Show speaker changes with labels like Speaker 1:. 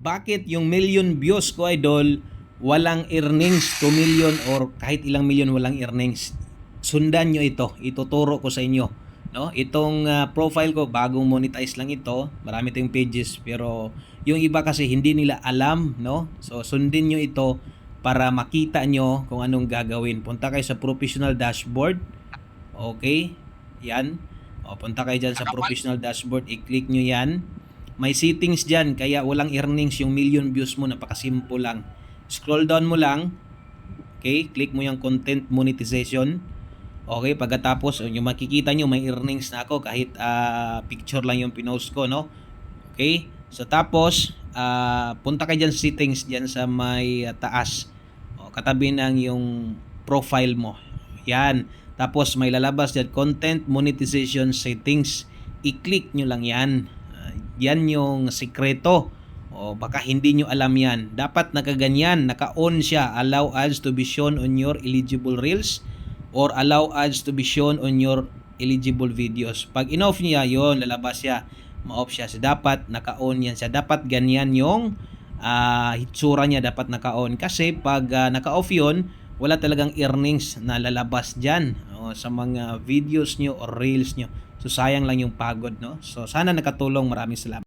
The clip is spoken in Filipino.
Speaker 1: bakit yung million views ko, idol, walang earnings, 2 million or kahit ilang million walang earnings? Sundan nyo ito, ituturo ko sa inyo. No? Itong profile ko, bagong monetize lang ito, marami tayong pages, pero yung iba kasi hindi nila alam, no? So sundin nyo ito para makita nyo kung anong gagawin. Punta kayo sa professional dashboard. Okay? Yan. O, punta kayo dyan sa professional dashboard, i-click nyo yan. May settings dyan, kaya walang earnings yung million views mo, napakasimple lang. Scroll down mo lang. Okay, click mo yung content monetization. Okay, pagkatapos yung makikita nyo may earnings na ako kahit picture lang yung pinost ko, no? Okay, so tapos punta kayo dyan sa settings dyan sa may taas, katabi ng yung profile mo. Yan, tapos may lalabas dyan content monetization settings, i-click nyo lang yan. Yan yung sikreto. O baka hindi nyo alam yan. Dapat nakaganyan, naka-on siya. Allow ads to be shown on your eligible reels or allow ads to be shown on your eligible videos. Pag in-off niya, yon lalabas siya. Ma-off siya. So, dapat naka-on yan siya. Dapat ganyan yung hitsura niya. Dapat naka-on. Kasi pag naka-off yon, wala talagang earnings na lalabas dyan sa mga videos nyo or reels nyo. So, sayang lang yung pagod, no? So, sana nakatulong. Maraming salamat.